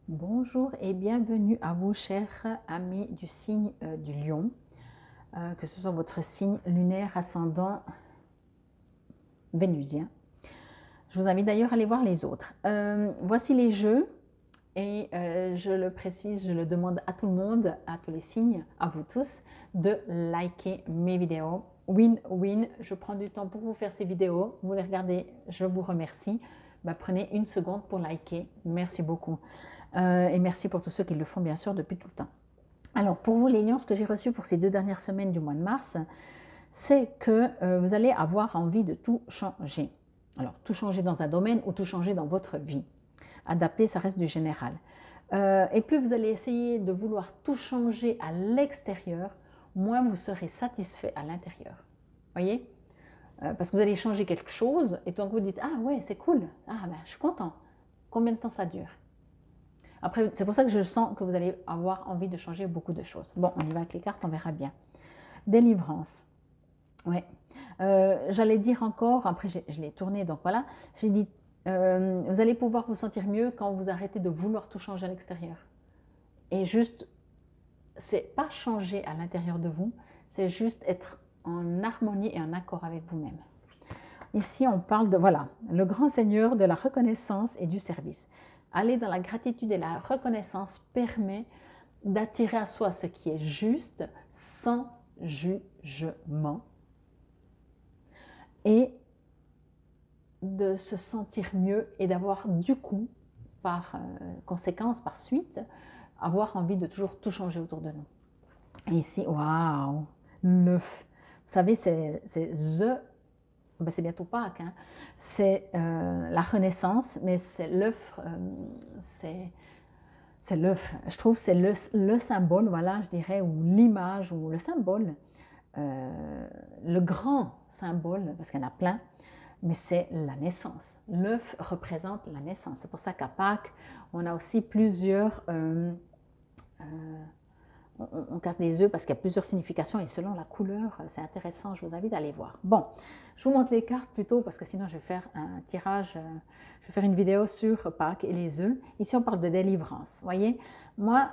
Bonjour et bienvenue à vous, chers amis du signe du Lion, que ce soit votre signe lunaire, ascendant, vénusien. Je vous invite d'ailleurs à aller voir les autres. Voici les jeux et je le précise, je le demande à tout le monde, à tous les signes, à vous tous, de liker mes vidéos. Win-win, je prends du temps pour vous faire ces vidéos, vous les regardez, je vous remercie. Prenez une seconde pour liker, merci beaucoup. Et merci pour tous ceux qui le font bien sûr depuis tout le temps. Alors pour vous les lions, ce que j'ai reçu pour ces 2 dernières semaines du mois de mars, c'est que vous allez avoir envie de tout changer. Alors tout changer dans un domaine ou tout changer dans votre vie. Adapter, ça reste du général. Et plus vous allez essayer de vouloir tout changer à l'extérieur, moins vous serez satisfait à l'intérieur. Voyez, parce que vous allez changer quelque chose et donc vous dites ah ouais c'est cool, ah ben je suis content. Combien de temps ça dure? Après, c'est pour ça que je sens que vous allez avoir envie de changer beaucoup de choses. Bon, on y va avec les cartes, on verra bien. Délivrance. Ouais. J'allais dire encore, après je l'ai tourné, donc voilà, j'ai dit, vous allez pouvoir vous sentir mieux quand vous arrêtez de vouloir tout changer à l'extérieur. Et juste, c'est pas changer à l'intérieur de vous, c'est juste être en harmonie et en accord avec vous-même. Ici, on parle de, voilà, le grand seigneur de la reconnaissance et du service. Aller dans la gratitude et la reconnaissance permet d'attirer à soi ce qui est juste sans jugement et de se sentir mieux et d'avoir du coup, par conséquence, par suite, avoir envie de toujours tout changer autour de nous. Et ici, waouh, l'œuf. Vous savez, c'est the, ben c'est bientôt Pâques, hein. C'est la renaissance, mais c'est l'œuf, c'est l'œuf. Je trouve que c'est le symbole, voilà, je dirais, ou l'image, ou le symbole, le grand symbole, parce qu'il y en a plein, mais c'est la naissance. L'œuf représente la naissance. C'est pour ça qu'à Pâques, on a aussi plusieurs... on casse des œufs parce qu'il y a plusieurs significations et selon la couleur, c'est intéressant, je vous invite à aller voir. Bon, je vous montre les cartes plutôt parce que sinon je vais faire un tirage, je vais faire une vidéo sur Pâques et les œufs. Ici on parle de délivrance, voyez. Moi,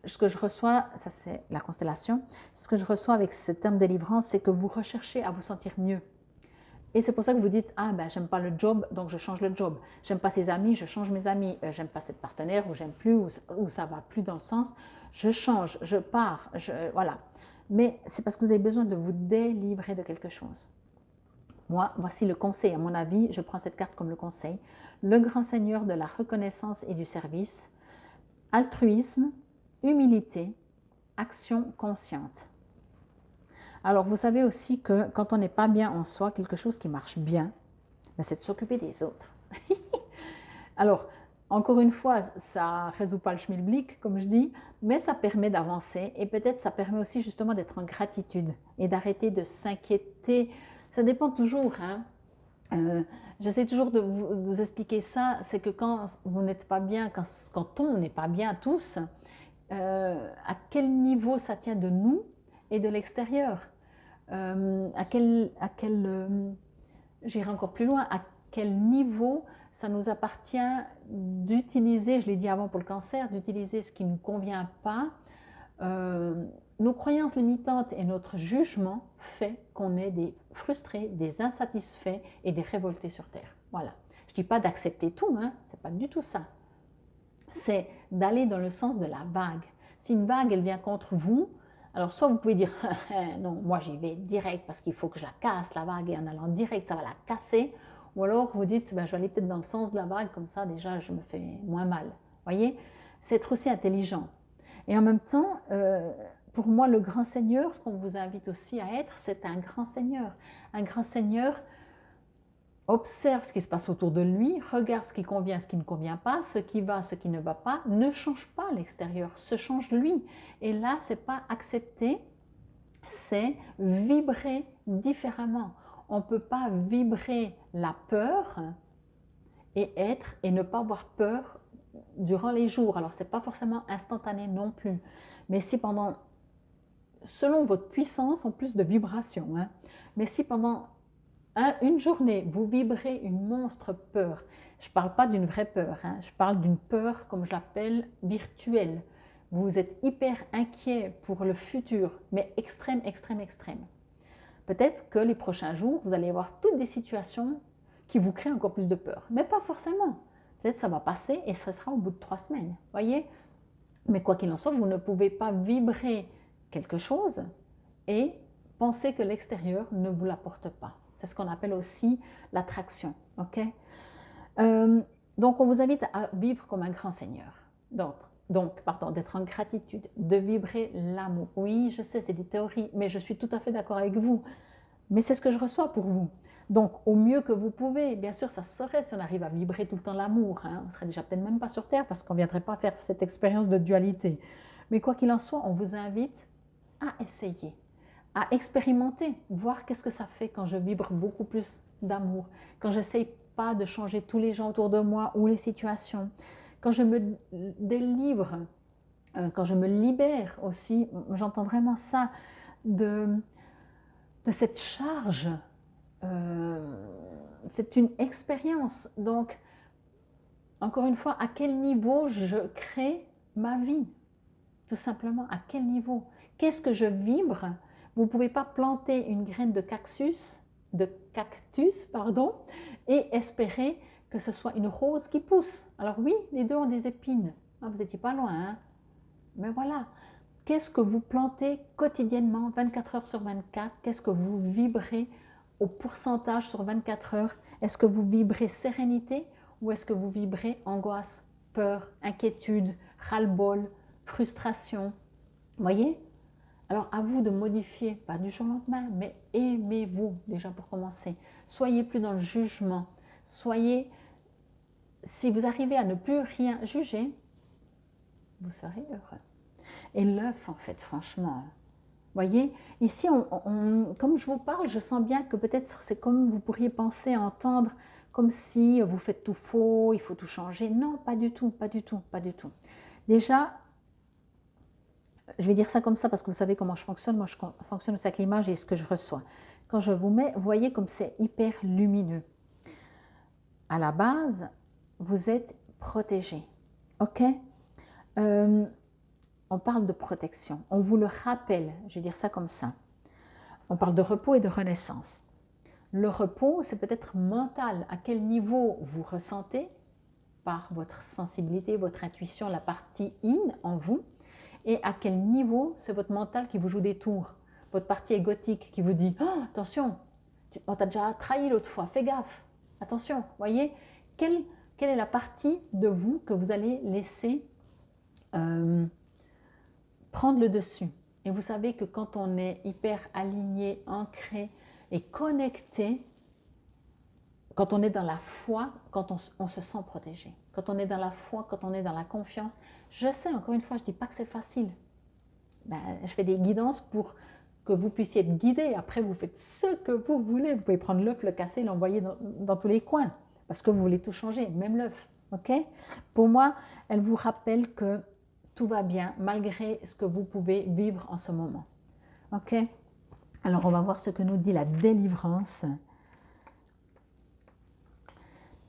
ce que je reçois, ça c'est la constellation, ce que je reçois avec ce terme délivrance, c'est que vous recherchez à vous sentir mieux. Et c'est pour ça que vous dites, ah ben j'aime pas le job, donc je change le job. J'aime pas ses amis, je change mes amis. J'aime pas cette partenaire, ou j'aime plus, ou ça va plus dans le sens. Je change, je pars, voilà. Mais c'est parce que vous avez besoin de vous délivrer de quelque chose. Moi, voici le conseil. À mon avis, je prends cette carte comme le conseil. Le grand seigneur de la reconnaissance et du service, altruisme, humilité, action consciente. Alors, vous savez aussi que quand on n'est pas bien en soi, quelque chose qui marche bien, c'est de s'occuper des autres. Alors, encore une fois, ça ne résout pas le schmilblick, comme je dis, mais ça permet d'avancer et peut-être ça permet aussi justement d'être en gratitude et d'arrêter de s'inquiéter. Ça dépend toujours, hein. J'essaie toujours de vous expliquer ça, c'est que quand vous n'êtes pas bien, quand on n'est pas bien tous, à quel niveau ça tient de nous et de l'extérieur, j'irai encore plus loin, à quel niveau ça nous appartient d'utiliser, je l'ai dit avant pour le cancer, d'utiliser ce qui ne nous convient pas. Nos croyances limitantes et notre jugement fait qu'on est des frustrés, des insatisfaits et des révoltés sur Terre. Voilà. Je ne dis pas d'accepter tout, hein, c'est pas du tout ça. C'est d'aller dans le sens de la vague. Si une vague, elle vient contre vous, alors soit vous pouvez dire non, moi j'y vais direct parce qu'il faut que je la casse, la vague, et en allant direct, ça va la casser. Ou alors vous dites, je vais aller peut-être dans le sens de la vague, comme ça déjà je me fais moins mal. Voyez, c'est être aussi intelligent. Et en même temps, pour moi, le grand seigneur, ce qu'on vous invite aussi à être, c'est un grand seigneur. Un grand seigneur observe ce qui se passe autour de lui, regarde ce qui convient, ce qui ne convient pas, ce qui va, ce qui ne va pas, ne change pas l'extérieur, se change lui. Et là, ce n'est pas accepter, c'est vibrer différemment. On ne peut pas vibrer la peur et ne pas avoir peur durant les jours. Alors, ce n'est pas forcément instantané non plus. Mais si pendant, selon votre puissance, en plus de vibration, hein, mais si pendant Une journée, vous vibrez une monstre peur. Je ne parle pas d'une vraie peur, hein, je parle d'une peur, comme je l'appelle, virtuelle. Vous êtes hyper inquiet pour le futur, mais extrême, extrême, extrême. Peut-être que les prochains jours, vous allez avoir toutes des situations qui vous créent encore plus de peur. Mais pas forcément. Peut-être que ça va passer et ce sera au bout de 3 semaines. Voyez? Mais quoi qu'il en soit, vous ne pouvez pas vibrer quelque chose et penser que l'extérieur ne vous l'apporte pas. C'est ce qu'on appelle aussi l'attraction. Okay? Donc, on vous invite à vivre comme un grand seigneur. Pardon, d'être en gratitude, de vibrer l'amour. Oui, je sais, c'est des théories, mais je suis tout à fait d'accord avec vous. Mais c'est ce que je reçois pour vous. Donc, au mieux que vous pouvez, bien sûr, ça serait si on arrive à vibrer tout le temps l'amour. Hein. On serait déjà peut-être même pas sur Terre parce qu'on ne viendrait pas faire cette expérience de dualité. Mais quoi qu'il en soit, on vous invite à essayer, à expérimenter, voir qu'est-ce que ça fait quand je vibre beaucoup plus d'amour, quand j'essaye pas de changer tous les gens autour de moi ou les situations, quand je me délivre, quand je me libère aussi, j'entends vraiment ça, de cette charge. C'est une expérience. Donc, encore une fois, à quel niveau je crée ma vie? Tout simplement, à quel niveau? Qu'est-ce que je vibre? Vous ne pouvez pas planter une graine de cactus, pardon, et espérer que ce soit une rose qui pousse. Alors oui, les deux ont des épines. Ah, vous n'étiez pas loin, hein? Mais voilà. Qu'est-ce que vous plantez quotidiennement, 24 heures sur 24? Qu'est-ce que vous vibrez au pourcentage sur 24 heures? Est-ce que vous vibrez sérénité ou est-ce que vous vibrez angoisse, peur, inquiétude, ras-le-bol, frustration? Voyez? Alors à vous de modifier, pas du jour au lendemain, mais aimez-vous déjà pour commencer. Soyez plus dans le jugement. Si vous arrivez à ne plus rien juger, vous serez heureux. Et l'œuf, en fait, franchement, voyez, ici, comme je vous parle, je sens bien que peut-être c'est comme vous pourriez penser, entendre, comme si vous faites tout faux, il faut tout changer. Non, pas du tout, pas du tout, pas du tout. Déjà, je vais dire ça comme ça parce que vous savez comment je fonctionne. Moi, je fonctionne aussi avec l'image et ce que je reçois. Quand je vous mets, vous voyez comme c'est hyper lumineux. À la base, vous êtes protégé. OK? On parle de protection. On vous le rappelle, je vais dire ça comme ça. On parle de repos et de renaissance. Le repos, c'est peut-être mental. À quel niveau vous ressentez par votre sensibilité, votre intuition, la partie in en vous, et à quel niveau c'est votre mental qui vous joue des tours, votre partie égotique qui vous dit oh, attention, on t'a déjà trahi l'autre fois, fais gaffe, attention, voyez, quelle est la partie de vous que vous allez laisser prendre le dessus. Et vous savez que quand on est hyper aligné, ancré et connecté, quand on est dans la foi, quand on se sent protégé. Quand on est dans la foi, quand on est dans la confiance. Je sais, encore une fois, je ne dis pas que c'est facile. Je fais des guidances pour que vous puissiez être guidé. Après, vous faites ce que vous voulez. Vous pouvez prendre l'œuf, le casser, l'envoyer dans tous les coins. Parce que vous voulez tout changer, même l'œuf. Okay? Pour moi, elle vous rappelle que tout va bien, malgré ce que vous pouvez vivre en ce moment. Ok? Alors, on va voir ce que nous dit la délivrance.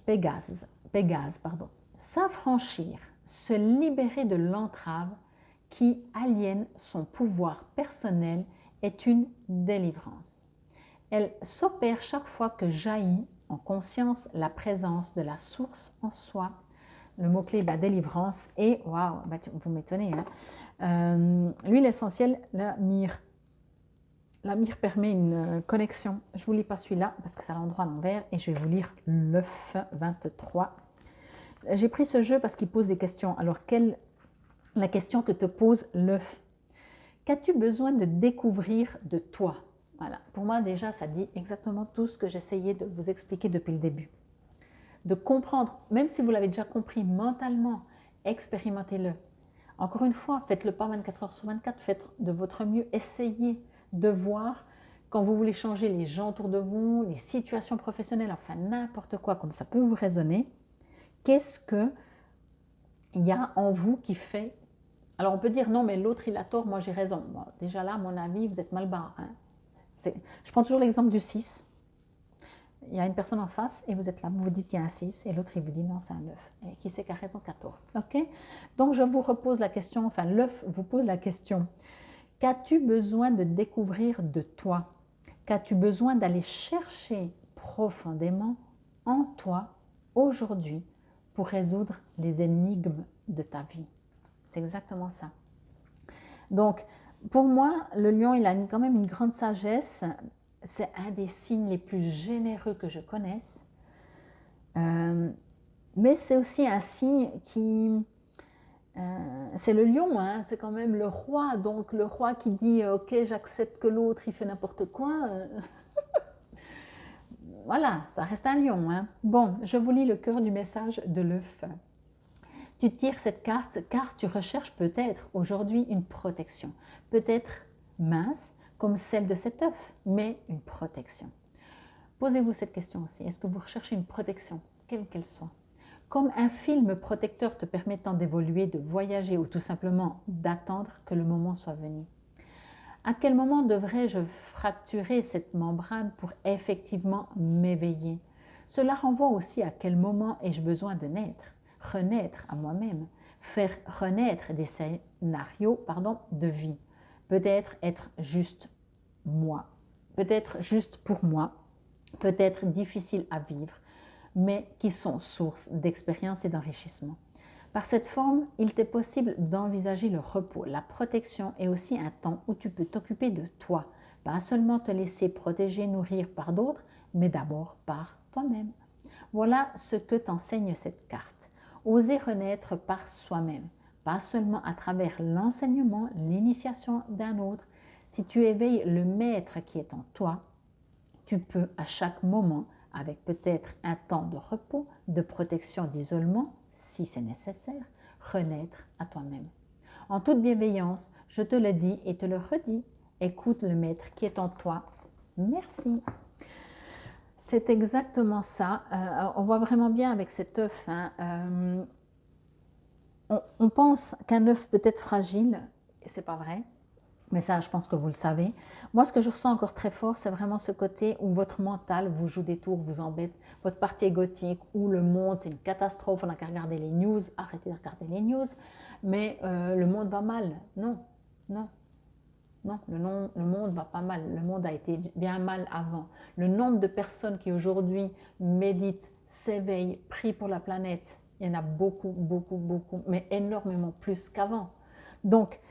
Pégase, pardon. S'affranchir, se libérer de l'entrave qui aliène son pouvoir personnel est une délivrance. Elle s'opère chaque fois que jaillit en conscience la présence de la source en soi. Le mot-clé de la délivrance est, waouh, vous m'étonnez, hein? L'huile essentielle, la myrrhe. La myrrhe permet une connexion. Je ne vous lis pas celui-là parce que c'est à l'endroit à l'envers et je vais vous lire l'œuf 23. J'ai pris ce jeu parce qu'il pose des questions. Alors, la question que te pose l'œuf? Qu'as-tu besoin de découvrir de toi? Voilà. Pour moi, déjà, ça dit exactement tout ce que j'essayais de vous expliquer depuis le début. De comprendre, même si vous l'avez déjà compris mentalement, expérimentez-le. Encore une fois, faites-le pas 24 heures sur 24, faites de votre mieux, essayez de voir quand vous voulez changer les gens autour de vous, les situations professionnelles, enfin n'importe quoi, comme ça peut vous résonner. Qu'est-ce qu'il y a en vous qui fait... Alors on peut dire non mais l'autre il a tort, moi j'ai raison. Bon, déjà là, à mon avis, vous êtes mal barré. Hein. Je prends toujours l'exemple du 6. Il y a une personne en face et vous êtes là, vous vous dites qu'il y a un 6 et l'autre il vous dit non, c'est un 9. Et qui c'est qui a raison? 14. Ok? Donc je vous repose la question, enfin l'œuf vous pose la question. Qu'as-tu besoin de découvrir de toi? Qu'as-tu besoin d'aller chercher profondément en toi aujourd'hui pour résoudre les énigmes de ta vie? C'est exactement ça. Donc, pour moi, le lion, il a quand même une grande sagesse. C'est un des signes les plus généreux que je connaisse. Mais c'est aussi un signe qui... c'est le lion, hein, c'est quand même le roi. Donc, le roi qui dit « Ok, j'accepte que l'autre, il fait n'importe quoi. » Voilà, ça reste un lion. Hein. Bon, je vous lis le cœur du message de l'œuf. Tu tires cette carte car tu recherches peut-être aujourd'hui une protection. Peut-être mince, comme celle de cet œuf, mais une protection. Posez-vous cette question aussi. Est-ce que vous recherchez une protection, quelle qu'elle soit? Comme un film protecteur te permettant d'évoluer, de voyager ou tout simplement d'attendre que le moment soit venu. À quel moment devrais-je fracturer cette membrane pour effectivement m'éveiller? Cela renvoie aussi à quel moment ai-je besoin de naître, renaître à moi-même, faire renaître des scénarios de vie. Peut-être être juste moi, peut-être juste pour moi, peut-être difficile à vivre, mais qui sont source d'expérience et d'enrichissement. Par cette forme, il t'est possible d'envisager le repos, la protection et aussi un temps où tu peux t'occuper de toi. Pas seulement te laisser protéger, nourrir par d'autres, mais d'abord par toi-même. Voilà ce que t'enseigne cette carte. Oser renaître par soi-même, pas seulement à travers l'enseignement, l'initiation d'un autre. Si tu éveilles le maître qui est en toi, tu peux à chaque moment, avec peut-être un temps de repos, de protection, d'isolement, si c'est nécessaire, renaître à toi-même. En toute bienveillance, je te le dis et te le redis, écoute le maître qui est en toi. Merci. C'est exactement ça. On voit vraiment bien avec cet œuf. Hein, on pense qu'un œuf peut être fragile, et c'est pas vrai. Mais ça, je pense que vous le savez. Moi, ce que je ressens encore très fort, c'est vraiment ce côté où votre mental vous joue des tours, vous embête, votre partie égotique, où le monde, c'est une catastrophe, on n'a qu'à regarder les news, arrêtez de regarder les news, mais le monde va mal. Non, non, non, le monde va pas mal. Le monde a été bien mal avant. Le nombre de personnes qui aujourd'hui méditent, s'éveillent, prient pour la planète, il y en a beaucoup, beaucoup, beaucoup, mais énormément plus qu'avant. Donc,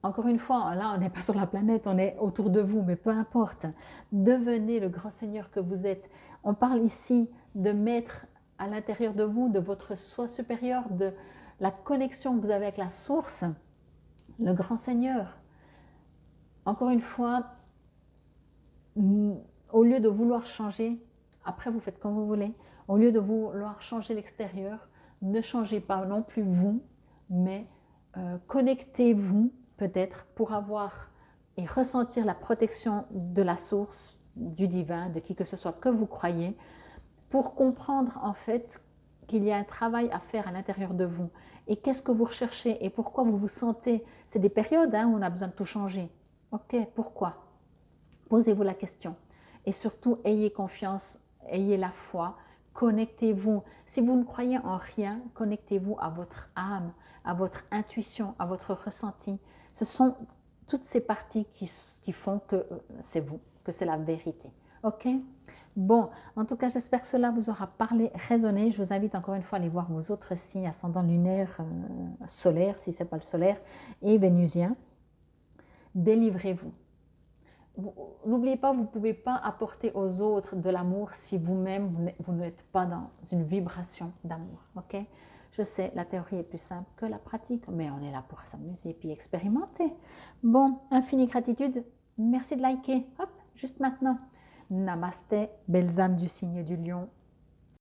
encore une fois, là, on n'est pas sur la planète, on est autour de vous, mais peu importe. Devenez le grand Seigneur que vous êtes. On parle ici de mettre à l'intérieur de vous, de votre soi supérieur, de la connexion que vous avez avec la source, le grand Seigneur. Encore une fois, au lieu de vouloir changer, après vous faites comme vous voulez, au lieu de vouloir changer l'extérieur, ne changez pas non plus vous, mais connectez-vous peut-être pour avoir et ressentir la protection de la source, du divin, de qui que ce soit que vous croyez, pour comprendre en fait qu'il y a un travail à faire à l'intérieur de vous. Et qu'est-ce que vous recherchez et pourquoi vous vous sentez... C'est des périodes où on a besoin de tout changer. Ok, pourquoi? Posez-vous la question. Et surtout, ayez confiance, ayez la foi, connectez-vous. Si vous ne croyez en rien, connectez-vous à votre âme, à votre intuition, à votre ressenti. Ce sont toutes ces parties qui font que c'est vous, que c'est la vérité. Ok? Bon, en tout cas, j'espère que cela vous aura parlé, résonné. Je vous invite encore une fois à aller voir vos autres signes ascendant lunaire, solaire, si ce n'est pas le solaire, et vénusien. Délivrez-vous. N'oubliez pas, vous ne pouvez pas apporter aux autres de l'amour si vous-même, vous n'êtes pas dans une vibration d'amour. Ok? Je sais, la théorie est plus simple que la pratique, mais on est là pour s'amuser et puis expérimenter. Bon, infinie gratitude. Merci de liker. Hop, juste maintenant. Namasté, belles âmes du signe du lion.